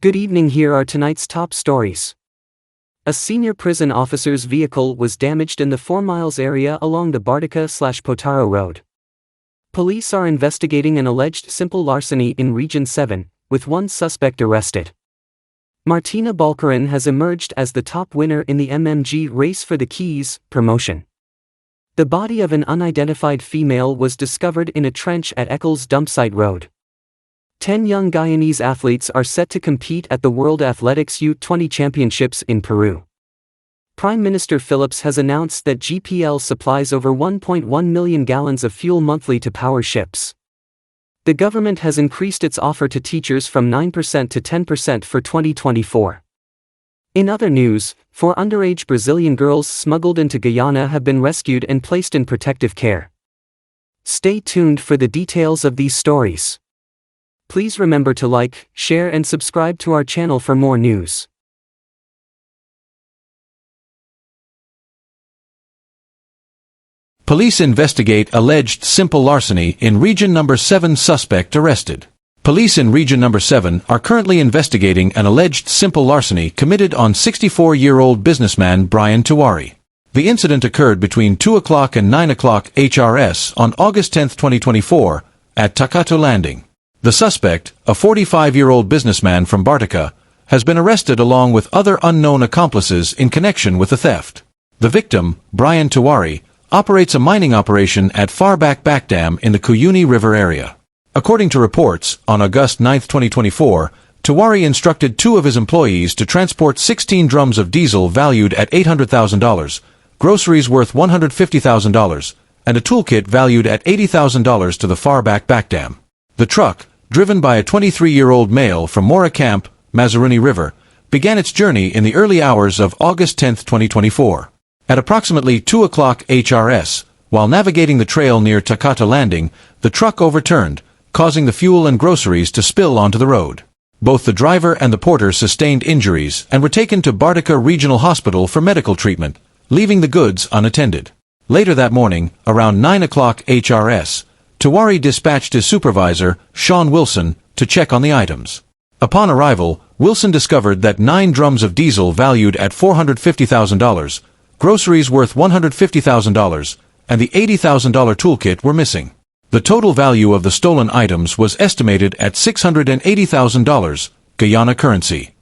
Good evening, here are tonight's top stories. A senior prison officer's vehicle was damaged in the 4 miles area along the Bartica/Potaro Road. Police are investigating an alleged simple larceny in Region 7, with one suspect arrested. Martina Bulan has emerged as the top winner in the MMG Race for the Keys promotion. The body of an unidentified female was discovered in a trench at Eckles dumpsite road. 10 young Guyanese athletes are set to compete at the World Athletics U20 Championships in Peru. Prime Minister Phillips has announced that GPL supplies over 1.1 million gallons of fuel monthly to power ships. The government has increased its offer to teachers from 9% to 10% for 2024. In other news, 4 underage Brazilian girls smuggled into Guyana have been rescued and placed in protective care. Stay tuned for the details of these stories. Please remember to like, share and subscribe to our channel for more news. Police investigate alleged simple larceny in Region Number 7, suspect arrested. Police in Region Number 7 are currently investigating an alleged simple larceny committed on 64-year-old businessman Brian Tiwari. The incident occurred between 2 o'clock and 9 o'clock HRS on August 10, 2024, at Takato Landing. The suspect, a 45-year-old businessman from Bartica, has been arrested along with other unknown accomplices in connection with the theft. The victim, Brian Tiwari, operates a mining operation at Far-Back Dam in the Cuyuni River area. According to reports, on August 9, 2024, Tiwari instructed 2 of his employees to transport 16 drums of diesel valued at $800,000, groceries worth $150,000, and a toolkit valued at $80,000 to the Far-Back Dam. The truck, driven by a 23-year-old male from Mora Camp, Mazaruni River, began its journey in the early hours of August 10, 2024. At approximately 2 o'clock HRS, while navigating the trail near Takato Landing, the truck overturned, causing the fuel and groceries to spill onto the road. Both the driver and the porter sustained injuries and were taken to Bartica Regional Hospital for medical treatment, leaving the goods unattended. Later that morning, around 9 o'clock HRS, Tiwari dispatched his supervisor, Sean Wilson, to check on the items. Upon arrival, Wilson discovered that 9 drums of diesel valued at $450,000, groceries worth $150,000, and the $80,000 toolkit were missing. The total value of the stolen items was estimated at $680,000, Guyana currency.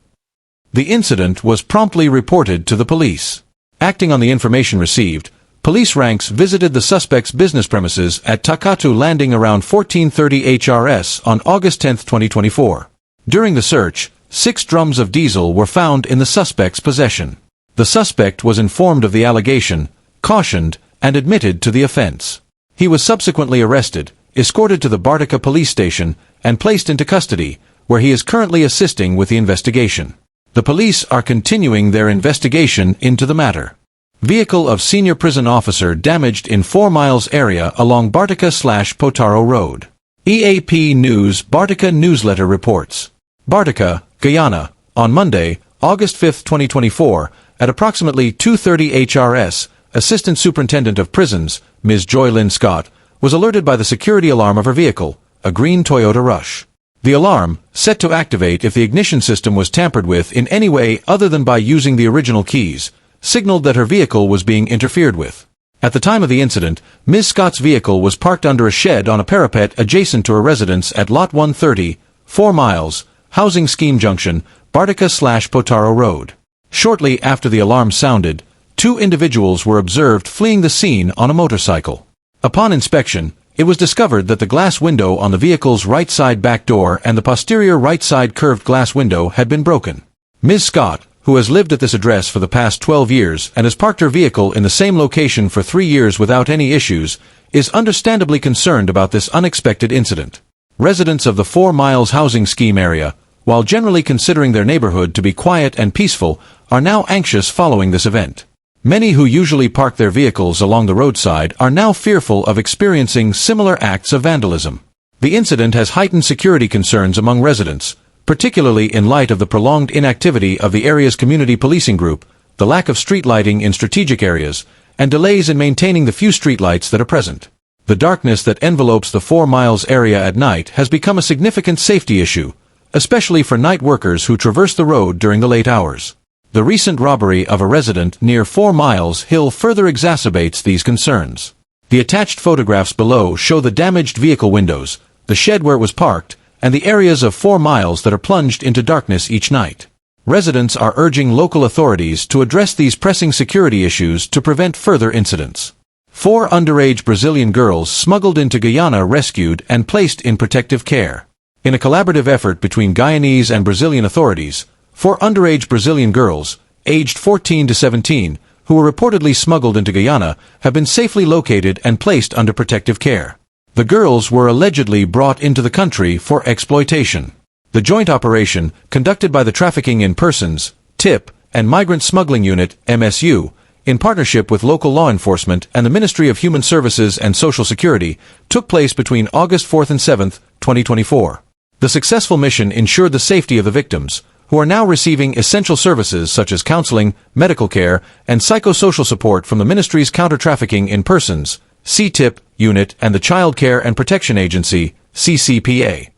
The incident was promptly reported to the police. Acting on the information received, police ranks visited the suspect's business premises at Takato Landing around 14:30 HRS on August 10, 2024. During the search, 6 drums of diesel were found in the suspect's possession. The suspect was informed of the allegation, cautioned, and admitted to the offense. He was subsequently arrested, escorted to the Bartica police station, and placed into custody, where he is currently assisting with the investigation. The police are continuing their investigation into the matter. Vehicle of senior prison officer damaged in 4 miles area along Bartica/Potaro Road. EAP News Bartica newsletter reports. Bartica, Guyana, on Monday, August 5, 2024, at approximately 2:30 HRS, Assistant Superintendent of Prisons, Ms. Joy Lynn Scott, was alerted by the security alarm of her vehicle, a green Toyota Rush. The alarm, set to activate if the ignition system was tampered with in any way other than by using the original keys, signaled that her vehicle was being interfered with. At the time of the incident, Ms. Scott's vehicle was parked under a shed on a parapet adjacent to her residence at Lot 130, 4 miles, Housing Scheme Junction, Bartica/Potaro Road. Shortly after the alarm sounded, 2 individuals were observed fleeing the scene on a motorcycle. Upon inspection, it was discovered that the glass window on the vehicle's right side back door and the posterior right side curved glass window had been broken. Ms. Scott, who has lived at this address for the past 12 years and has parked her vehicle in the same location for 3 years without any issues, is understandably concerned about this unexpected incident. Residents of the 4 miles housing scheme area, while generally considering their neighborhood to be quiet and peaceful, are now anxious following this event. Many who usually park their vehicles along the roadside are now fearful of experiencing similar acts of vandalism. The incident has heightened security concerns among residents, particularly in light of the prolonged inactivity of the area's community policing group, the lack of street lighting in strategic areas, and delays in maintaining the few streetlights that are present. The darkness that envelopes the 4 miles area at night has become a significant safety issue, especially for night workers who traverse the road during the late hours. The recent robbery of a resident near 4 Miles Hill further exacerbates these concerns. The attached photographs below show the damaged vehicle windows, the shed where it was parked, and the areas of 4 Miles that are plunged into darkness each night. Residents are urging local authorities to address these pressing security issues to prevent further incidents. 4 underage Brazilian girls smuggled into Guyana rescued and placed in protective care. In a collaborative effort between Guyanese and Brazilian authorities, 4 underage Brazilian girls, aged 14 to 17, who were reportedly smuggled into Guyana, have been safely located and placed under protective care. The girls were allegedly brought into the country for exploitation. The joint operation, conducted by the Trafficking in Persons, TIP, and Migrant Smuggling Unit, MSU, in partnership with local law enforcement and the Ministry of Human Services and Social Security, took place between August 4th and 7th, 2024. The successful mission ensured the safety of the victims, who are now receiving essential services such as counseling, medical care, and psychosocial support from the Ministry's Counter-Trafficking in Persons, CTIP, unit and the Child Care and Protection Agency, CCPA.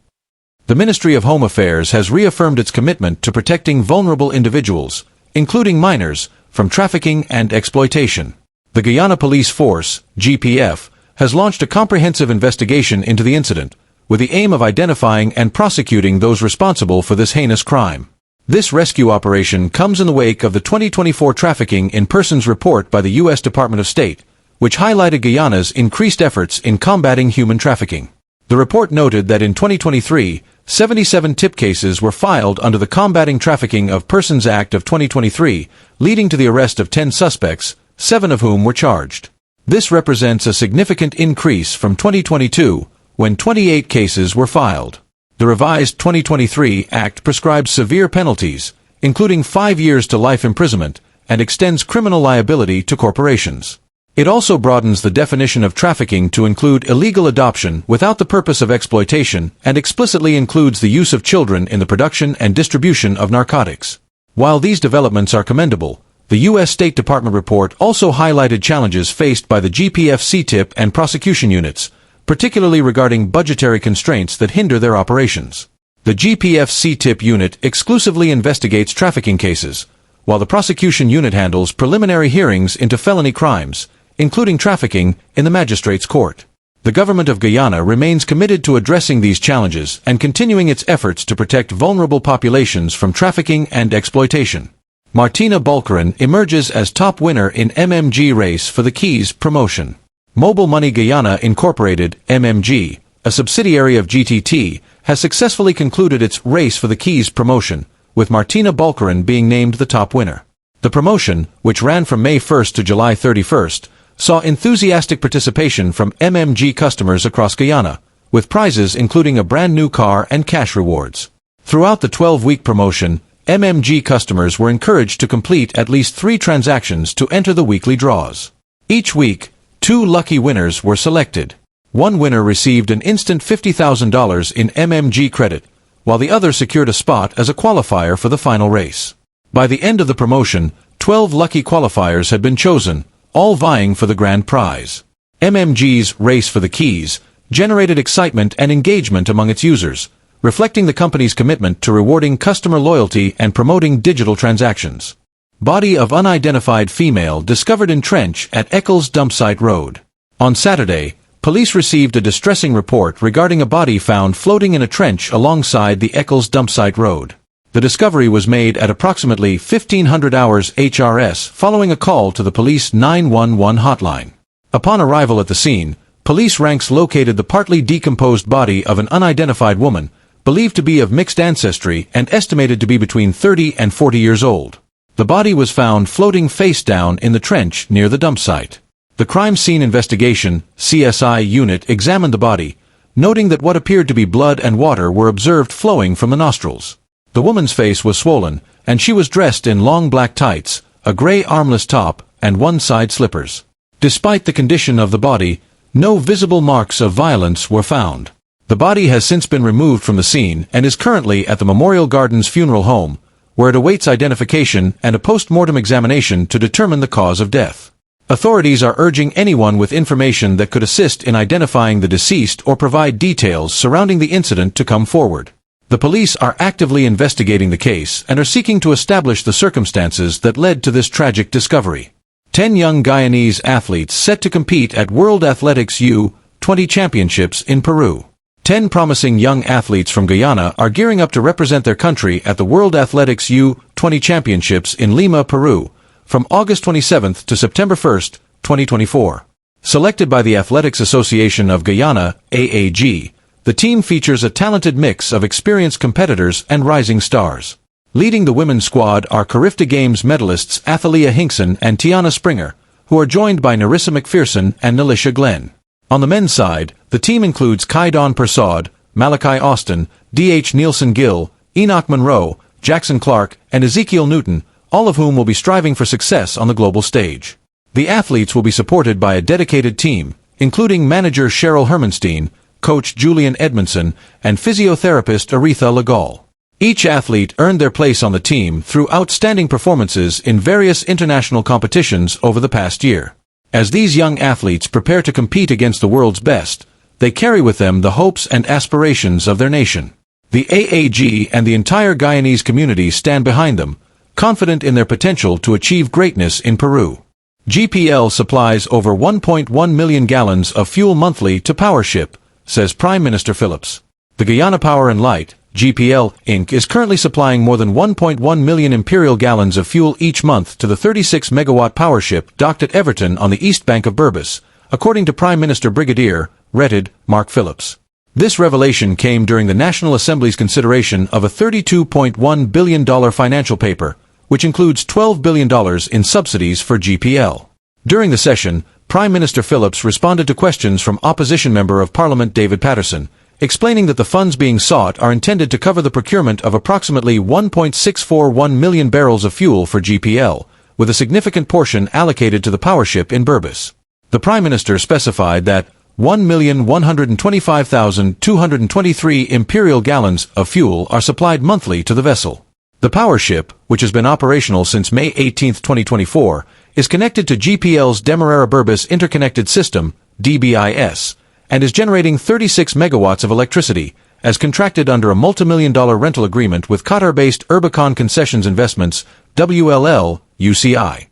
The Ministry of Home Affairs has reaffirmed its commitment to protecting vulnerable individuals, including minors, from trafficking and exploitation. The Guyana Police Force, GPF, has launched a comprehensive investigation into the incident, with the aim of identifying and prosecuting those responsible for this heinous crime. This rescue operation comes in the wake of the 2024 Trafficking in Persons report by the U.S. Department of State, which highlighted Guyana's increased efforts in combating human trafficking. The report noted that in 2023, 77 tip cases were filed under the Combating Trafficking of Persons Act of 2023, leading to the arrest of 10 suspects, 7 of whom were charged. This represents a significant increase from 2022, when 28 cases were filed. The revised 2023 Act prescribes severe penalties, including 5 years to life imprisonment, and extends criminal liability to corporations. It also broadens the definition of trafficking to include illegal adoption without the purpose of exploitation and explicitly includes the use of children in the production and distribution of narcotics. While these developments are commendable, the U.S. State Department report also highlighted challenges faced by the GPF CTIP and prosecution units, particularly regarding budgetary constraints that hinder their operations. The GPF CTIP unit exclusively investigates trafficking cases, while the prosecution unit handles preliminary hearings into felony crimes, including trafficking, in the magistrate's court. The government of Guyana remains committed to addressing these challenges and continuing its efforts to protect vulnerable populations from trafficking and exploitation. Martina Bulan emerges as top winner in MMG race for the Keys promotion. Mobile Money Guyana Incorporated, MMG, a subsidiary of GTT, has successfully concluded its race for the Keys promotion, with Martina Bulan being named the top winner. The promotion, which ran from May 1st to July 31st, saw enthusiastic participation from MMG customers across Guyana, with prizes including a brand new car and cash rewards. Throughout the 12-week promotion, MMG customers were encouraged to complete at least 3 transactions to enter the weekly draws. Each week, 2 lucky winners were selected. One winner received an instant $50,000 in MMG credit, while the other secured a spot as a qualifier for the final race. By the end of the promotion, 12 lucky qualifiers had been chosen, all vying for the grand prize. MMG's Race for the Keys generated excitement and engagement among its users, reflecting the company's commitment to rewarding customer loyalty and promoting digital transactions. Body of unidentified female discovered in trench at Eckles dumpsite road. On Saturday, police received a distressing report regarding a body found floating in a trench alongside the Eckles dumpsite road. The discovery was made at approximately 1500 hours HRS following a call to the police 911 hotline. Upon arrival at the scene, police ranks located the partly decomposed body of an unidentified woman, believed to be of mixed ancestry and estimated to be between 30 and 40 years old. The body was found floating face down in the trench near the dump site. The Crime Scene Investigation (CSI) unit examined the body, noting that what appeared to be blood and water were observed flowing from the nostrils. The woman's face was swollen, and she was dressed in long black tights, a gray armless top, and one-side slippers. Despite the condition of the body, no visible marks of violence were found. The body has since been removed from the scene and is currently at the Memorial Gardens Funeral Home, where it awaits identification and a post-mortem examination to determine the cause of death. Authorities are urging anyone with information that could assist in identifying the deceased or provide details surrounding the incident to come forward. The police are actively investigating the case and are seeking to establish the circumstances that led to this tragic discovery. 10 young Guyanese athletes set to compete at World Athletics U20 Championships in Peru. 10 promising young athletes from Guyana are gearing up to represent their country at the World Athletics U20 Championships in Lima, Peru, from August 27 to September 1, 2024. Selected by the Athletics Association of Guyana, AAG, the team features a talented mix of experienced competitors and rising stars. Leading the women's squad are Carifta Games medalists Athalia Hinkson and Tiana Springer, who are joined by Narissa McPherson and Nalisha Glenn. On the men's side, the team includes Kaidon Persaud, Malachi Austin, D.H. Nielsen Gill, Enoch Monroe, Jackson Clark, and Ezekiel Newton, all of whom will be striving for success on the global stage. The athletes will be supported by a dedicated team, including manager Cheryl Hermanstein, coach Julian Edmondson, and physiotherapist Aretha Legal. Each athlete earned their place on the team through outstanding performances in various international competitions over the past year. As these young athletes prepare to compete against the world's best, they carry with them the hopes and aspirations of their nation. The AAG and the entire Guyanese community stand behind them, confident in their potential to achieve greatness in Peru. GPL supplies over 1.1 million gallons of fuel monthly to PowerShip, says Prime Minister Phillips. The Guyana Power and Light, GPL, Inc. is currently supplying more than 1.1 million imperial gallons of fuel each month to the 36-megawatt PowerShip docked at Everton on the east bank of Berbice, according to Prime Minister Brigadier, Retted, Mark Phillips. This revelation came during the National Assembly's consideration of a $32.1 billion financial paper, which includes $12 billion in subsidies for GPL. During the session, Prime Minister Phillips responded to questions from Opposition Member of Parliament David Patterson, explaining that the funds being sought are intended to cover the procurement of approximately 1.641 million barrels of fuel for GPL, with a significant portion allocated to the PowerShip in Berbice. The Prime Minister specified that 1,125,223 imperial gallons of fuel are supplied monthly to the vessel. The PowerShip, which has been operational since May 18, 2024, is connected to GPL's Demerara-Berbice Interconnected System, DBIS, and is generating 36 megawatts of electricity, as contracted under a multimillion-dollar rental agreement with Qatar-based Urbicon Concessions Investments, WLL, UCI.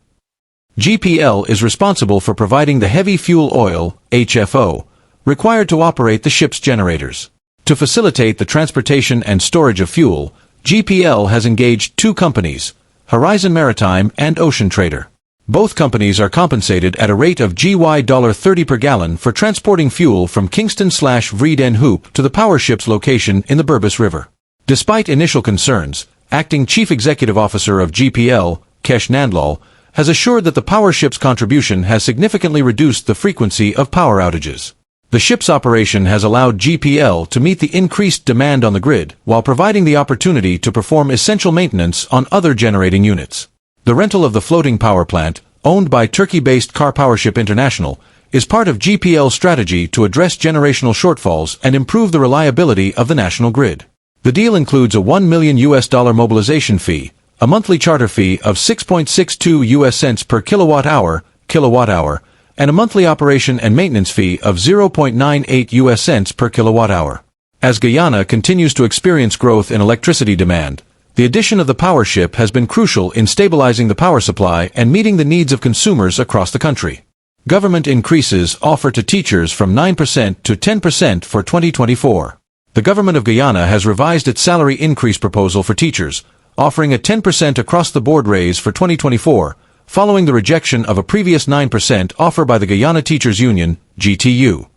GPL is responsible for providing the heavy fuel oil, HFO, required to operate the ship's generators. To facilitate the transportation and storage of fuel, GPL has engaged 2 companies, Horizon Maritime and Ocean Trader. Both companies are compensated at a rate of $30 per gallon for transporting fuel from Kingston/Vreed en Hoop to the PowerShip's location in the Berbice River. Despite initial concerns, Acting Chief Executive Officer of GPL, Kesh Nandlal, has assured that the PowerShip's contribution has significantly reduced the frequency of power outages. The ship's operation has allowed GPL to meet the increased demand on the grid while providing the opportunity to perform essential maintenance on other generating units. The rental of the floating power plant, owned by Turkey-based Car PowerShip International, is part of GPL's strategy to address generational shortfalls and improve the reliability of the national grid. The deal includes a $1 million mobilization fee, a monthly charter fee of 6.62 US cents per kilowatt-hour, and a monthly operation and maintenance fee of 0.98 US cents per kilowatt-hour. As Guyana continues to experience growth in electricity demand, the addition of the PowerShip has been crucial in stabilizing the power supply and meeting the needs of consumers across the country. Government increases offer to teachers from 9% to 10% for 2024. The government of Guyana has revised its salary increase proposal for teachers, offering a 10% across-the-board raise for 2024, following the rejection of a previous 9% offer by the Guyana Teachers Union, GTU.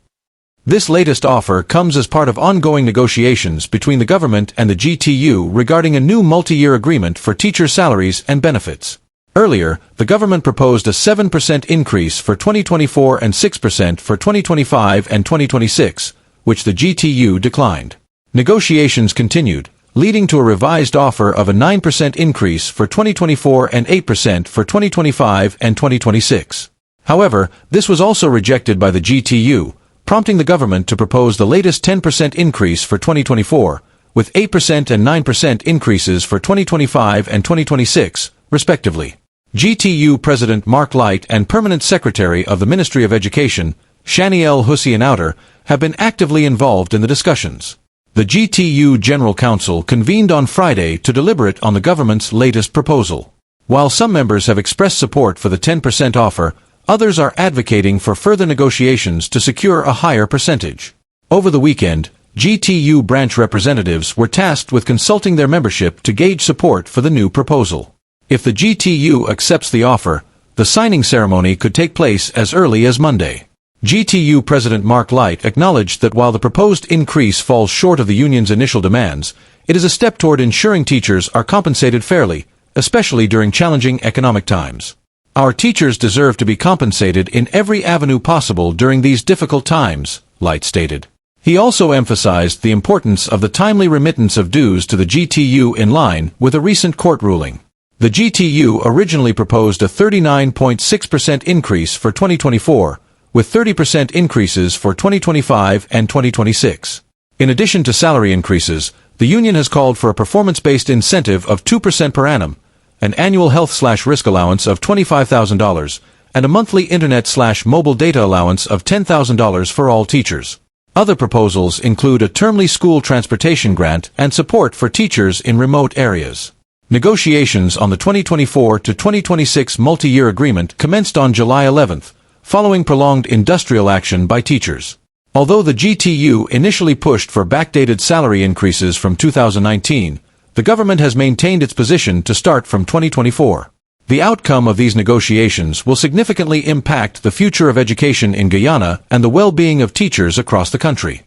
This latest offer comes as part of ongoing negotiations between the government and the GTU regarding a new multi-year agreement for teacher salaries and benefits. Earlier, the government proposed a 7% increase for 2024 and 6% for 2025 and 2026, which the GTU declined. Negotiations continued, leading to a revised offer of a 9% increase for 2024 and 8% for 2025 and 2026. However, this was also rejected by the GTU, prompting the government to propose the latest 10% increase for 2024, with 8% and 9% increases for 2025 and 2026, respectively. GTU President Mark Light and Permanent Secretary of the Ministry of Education, Shaniel Hussein Outer, have been actively involved in the discussions. The GTU General Council convened on Friday to deliberate on the government's latest proposal. While some members have expressed support for the 10% offer, others are advocating for further negotiations to secure a higher percentage. Over the weekend, GTU branch representatives were tasked with consulting their membership to gauge support for the new proposal. If the GTU accepts the offer, the signing ceremony could take place as early as Monday. GTU President Mark Light acknowledged that while the proposed increase falls short of the union's initial demands, it is a step toward ensuring teachers are compensated fairly, especially during challenging economic times. Our teachers deserve to be compensated in every avenue possible during these difficult times, Light stated. He also emphasized the importance of the timely remittance of dues to the GTU in line with a recent court ruling. The GTU originally proposed a 39.6% increase for 2024, with 30% increases for 2025 and 2026. In addition to salary increases, the union has called for a performance-based incentive of 2% per annum, an annual health/risk allowance of $25,000, and a monthly internet/mobile data allowance of $10,000 for all teachers. Other proposals include a termly school transportation grant and support for teachers in remote areas. Negotiations on the 2024 to 2026 multi-year agreement commenced on July 11th, following prolonged industrial action by teachers. Although the GTU initially pushed for backdated salary increases from 2019, the government has maintained its position to start from 2024. The outcome of these negotiations will significantly impact the future of education in Guyana and the well-being of teachers across the country.